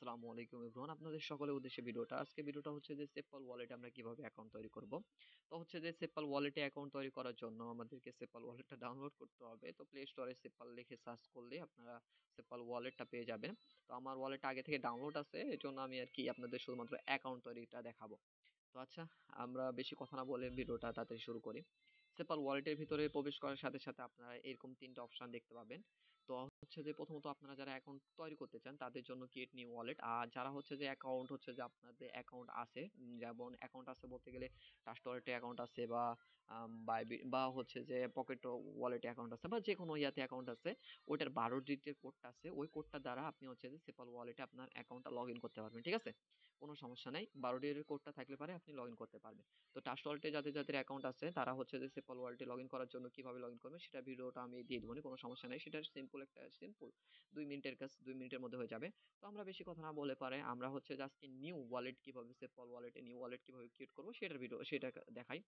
আসসালামু আলাইকুম এভরিওয়ান, আপনাদের সকলের উদ্দেশ্যে ভিডিওটা হচ্ছে যে সেপল ওয়ালেটে আমরা কিভাবে অ্যাকাউন্ট তৈরি করব। তো হচ্ছে যে সেপল ওয়ালেটে অ্যাকাউন্ট তৈরি করার জন্য আমাদেরকে সেপল ওয়ালেটটা ডাউনলোড করতে হবে। তো প্লে স্টোরে সেপল লিখে সার্চ করলে আপনারা সেপল ওয়ালেটটা পেয়ে যাবেন। তো আমার ওয়ালেটটা আগে থেকে ডাউনলোড আছে, এর জন্য আমি আর কি আপনাদের শুধুমাত্র অ্যাকাউন্ট তৈরিটা দেখাবো। তো আচ্ছা, আমরা বেশি কথা না বলে ভিডিওটা তাড়াতাড়ি শুরু করি। সেপল ওয়ালেটের ভিতরে প্রবেশ করার সাথে সাথে আপনারা এরকম তিনটা অপশন দেখতে পাবেন। তো হচ্ছে যে প্রথমত আপনারা যারা অ্যাকাউন্ট তৈরি করতে চান তাদের জন্য ক্রিয়েট নিউ ওয়ালেট, আর যারা হচ্ছে যে অ্যাকাউন্ট হচ্ছে যে আপনাদের অ্যাকাউন্ট আছে, যেমন অ্যাকাউন্ট আছে বলতে গেলে ট্রাস্ট ওয়ালেটে অ্যাকাউন্ট আছে বা বা হচ্ছে যে পকেট ওয়ালেটে অ্যাকাউন্ট আছে বা যে কোনো ইয়াতে অ্যাকাউন্ট আছে, ওইটার 12 ডিজিটের কোডটা আছে, ওই কোডটা দ্বারা আপনি হচ্ছে যে সেপল ওয়ালেটে আপনার অ্যাকাউন্টটা লগ ইন করতে পারবেন। ঠিক আছে, কোনো সমস্যা নাই, 12 ডিজিটের কোডটা থাকলে পারে আপনি লগ ইন করতে পারবেন। তো ট্রাস্ট ওয়ালেটে যাদের যাদের অ্যাকাউন্ট আছে তারা হচ্ছে যে সেপল ওয়ালেটে লগ ইন করার জন্য কিভাবে লগ ইন করবে সেটা ভিডিওটা আমি দিয়ে দেবো, কোনো সমস্যা নাই। সেটা সিম্পল 2 মিনিটের কাজ, 2 মিনিটের মধ্যে হয়ে যাবে। তো আমরা বেশি কথা না বলে পারে আমরা হচ্ছে জাস্ট নিউ ওয়ালেট কিভাবে সেপল ওয়ালেটে নিউ ওয়ালেট কিভাবে ক্রিয়েট করবো সেটা দেখাই।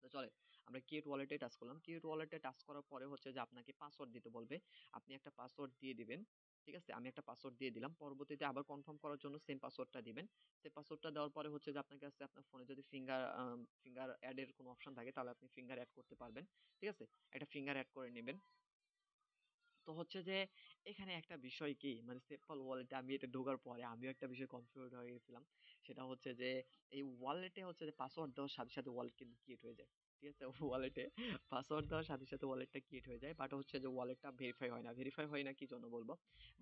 তো চলে, আমরা ক্রিয়েট ওয়ালেটে টাচ করলাম। ক্রিয়েট ওয়ালেটে টাচ করার পরে হচ্ছে যে আপনাকে পাসওয়ার্ড দিতে বলবে, আপনি একটা পাসওয়ার্ড দিয়ে দিবেন। ঠিক আছে, আমি একটা পাসওয়ার্ড দিয়ে দিলাম, পরবর্তীতে আবার কনফার্ম করার জন্য সেম পাসওয়ার্ডটা দিবেন। সেই পাসওয়ার্ডটা দেওয়ার পরে হচ্ছে যে আপনার কাছে আপনার ফোনে যদি ফিঙ্গার অ্যাড এর কোনো অপশন থাকে তাহলে আপনি ফিঙ্গার অ্যাড করতে পারবেন। ঠিক আছে, একটা ফিঙ্গার অ্যাড করে নেবেন। তো হচ্ছে যে এখানে একটা বিষয় কি, মানে সেপল ওয়ালেটে আমি এটা ঢোকার পরে আমিও একটা বিষয় কনফিউজ হয়ে গেছিলাম। সেটা হচ্ছে যে এই ওয়ালেটে হচ্ছে যে পাসওয়ার্ড দেওয়ার সাথে সাথে ওয়ালেট কিন্তু ক্রিয়েট হয়ে যায়। ঠিক আছে, ওয়ালেটে পাসওয়ার্ড দেওয়ার সাথে সাথে ওয়ালেটটা ক্রিয়েট হয়ে যায়, বাট হচ্ছে যে ওয়ালেটটা ভেরিফাই হয় না কি জন্য বলবো,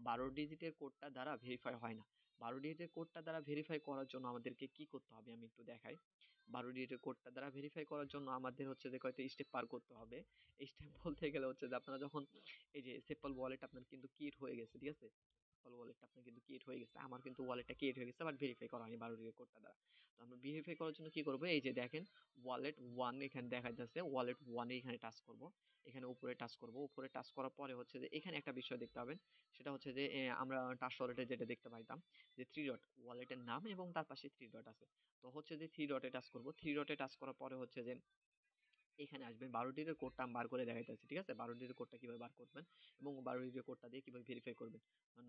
12 ডিজিটের কোডটা দ্বারা ভেরিফাই হয় না। 12 ডিজিটের কোডটা দ্বারা ভেরিফাই করার জন্য আমাদেরকে কি করতে হবে আমি একটু দেখাই। 12 ডিজিটের কোডটা দ্বারা ভেরিফাই করার জন্য আমাদের হচ্ছে যে কয়েকটা স্টেপ পার করতে হবে। স্টেপ বলতে গেলে হচ্ছে যে আপনারা যখন এই যে সেপল ওয়ালেট আপনার কিন্তু ক্রিয়েট হয়ে গেছে। ঠিক আছে, সেপল ওয়ালেটটা আপনার কিন্তু ক্রিয়েট হয়ে গেছে, আমার কিন্তু ওয়ালেটটা ক্রিয়েট হয়ে গেছে বাট ভেরিফাই করা হয়নি 12 ডিজিটের কোডটা দ্বারা। তো আমরা ভেরিফাই করার জন্য কি করবো, এই যে দেখেন ওয়ালেট ওয়ান এখানে দেখা যাচ্ছে, ওয়ালেট ওয়ানে এখানে টাচ করব, এখানে উপরে টাচ করব। উপরে টাচ করার পরে হচ্ছে যে এখানে একটা বিষয় দেখতে পাবেন, সেটা হচ্ছে যে আমরা টাচ ওয়ালেটে যেটা দেখতে পাইতাম যে 3 ডট, ওয়ালেটের নাম এবং তার পাশে 3 ডট আছে। তো হচ্ছে যে 3 ডটে টাচ করব। 3 ডটে টাচ করার পরে হচ্ছে যে এখানে আসবেন, 12 ডিজিটের কোডটা আমি বার করে দেখাইতেছি। ঠিক আছে, 12 ডিজিটের কোডটা কিভাবে বার করবেন এবং 12 ডিজিটের কোডটা দিয়ে কিভাবে ভেরিফাই করবেন।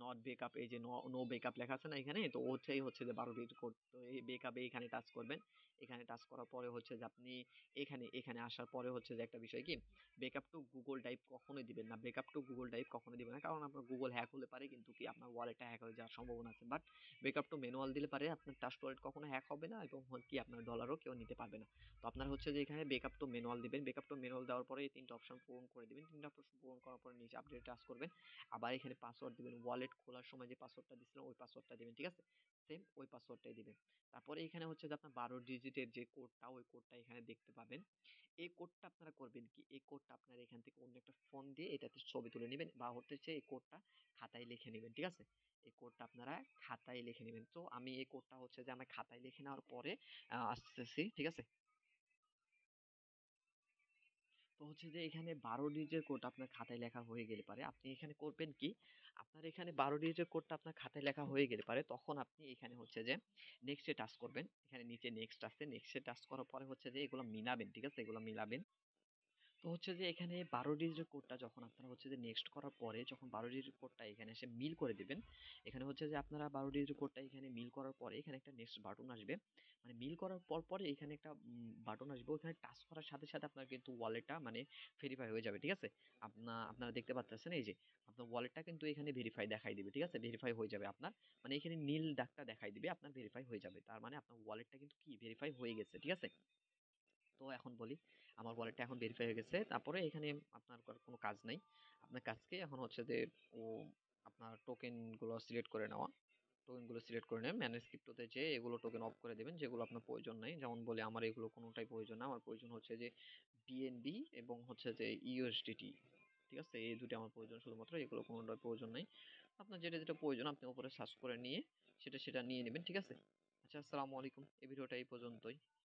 নট বেকআপ, এই যে নো বেকআপ লেখা আছে না এখানে, তো ওটাই হচ্ছে যে 12 ডিজিট কোড। তো এই বেকআপে এখানে টাচ করবেন। এখানে টাচ করার পরে হচ্ছে যে আপনি এখানে এখানে আসার পরে হচ্ছে যে একটা বিষয় কি, বেকআপ টু গুগল ড্রাইভ কখনোই দিবেন না। বেকআপ টু গুগল ড্রাইভ কখনোই দিবেন না, কারণ আপনার গুগল হ্যাক হলে পারে কিন্তু কি আপনার ওয়ালেটটা হ্যাক হয়ে যাওয়ার সম্ভাবনা আছে। বাট বেকআপ টু ম্যানুয়াল দিলে পারে আপনার ট্রাস্ট ওয়ালেট কখনো হ্যাক হবে না এবং কি আপনার ডলারও কেউ নিতে পারবে না। তো আপনার হচ্ছে যে এখানে বেকআপ টু ম্যানুয়াল দিবেন। বেকআপ টু ম্যানুয়াল দেওয়ার পরে এই তিনটা অপশন পূরণ করে দিবেন। তিনটা অপশন পূরণ করার পরে নিচে আপডেট টাচ করবেন। আবার এখানে পাসওয়ার্ড দিবেন, ওয়ালেট খোলার সময় যে পাসওয়ার্ডটা দিছিলেন ওই পাসওয়ার্ডটা দিবেন। ঠিক আছে, সেম ওই পাসওয়ার্ডটাই দিবেন। তারপরে এখানে হচ্ছে যে আপনার 12 ডিজিটের যে কোডটা, ওই কোডটা এখানে দেখতে পাবেন। এই কোডটা আপনারা করবেন কি, এই কোডটা আপনারা এখান থেকে অন্য একটা ফোন দিয়ে এটাতে ছবি তুলে নেবেন বা হচ্ছে এই কোডটা খাতায় লিখে নেবেন। ঠিক আছে, এই কোডটা আপনারা খাতায় লিখে নেবেন। তো আমি এই কোডটা হচ্ছে যে আমার খাতায় লিখে নেওয়ার পরে আসতেছি। ঠিক আছে, তো হচ্ছে যে এখানে 12 ডিজিটের কোড আপনার খাতায় লেখা হয়ে গেলে পারে আপনি এখানে করবেন কি, আপনার এখানে 12 ডিজিটের কোডটা আপনার খাতায় লেখা হয়ে গেলে পারে তখন আপনি এখানে হচ্ছে যে নেক্সটে টাচ করবেন। এখানে নিচে নেক্সট আছে, নেক্সটে টাচ করার পরে হচ্ছে যে এগুলো মিলাবেন। ঠিক আছে, এগুলো মিলাবেন। তো হচ্ছে যে এখানে 12 ডিজিটের কোডটা যখন আপনারা হচ্ছে যে নেক্সট করার পরে যখন 12 ডিজিটের কোডটা এখানে এসে মিল করে দিবেন, এখানে হচ্ছে যে আপনারা 12 ডিজিটের কোডটা এখানে মিল করার পরে এখানে একটা নেক্সট বাটন আসবে। মানে মিল করার পর পরে এখানে একটা বাটন আসবে, ওখানে টাচ করার সাথে সাথে আপনার কিন্তু ওয়ালেটটা মানে ভেরিফাই হয়ে যাবে। ঠিক আছে, আপনারা দেখতে পাচ্ছেন এই যে আপনার ওয়ালেটটা কিন্তু এখানে ভেরিফাই দেখাই দিবে। ঠিক আছে, ভেরিফাই হয়ে যাবে আপনার, মানে এখানে নীল দাগটা দেখাই দিবে আপনার ভেরিফাই হয়ে যাবে, তার মানে আপনার ওয়ালেটটা কিন্তু কি ভেরিফাই হয়ে গেছে। ঠিক আছে, তো এখন বলি আমার ওয়ালেটটা এখন ভেরিফাই হয়ে গেছে। তারপরে এখানে আপনার কোনো কাজ নাই, আপনার কাজকে এখন হচ্ছে যে ও আপনার টোকেন গুলো সিলেক্ট করে নেওয়া। টোকেন গুলো সিলেক্ট করে নেন, ম্যানেজ ক্রিপ্টোতে যে এগুলো টোকেন অফ করে দেবেন যেগুলো আপনার প্রয়োজন নাই। যেমন বলে আমার এগুলো কোনোটাই প্রয়োজন না, আমার প্রয়োজন হচ্ছে যে বিএনবি এবং হচ্ছে যে ইউএসডিটি। ঠিক আছে, এই দুটো আমার প্রয়োজন শুধুমাত্র, এগুলো কোনোটাই প্রয়োজন নাই। আপনার যেটা যেটা প্রয়োজন আপনি উপরে সার্চ করে নিয়ে সেটা সেটা নিয়ে নেবেন। ঠিক আছে, আচ্ছা, আসসালামু আলাইকুম, এই ভিডিওটা এই পর্যন্তই।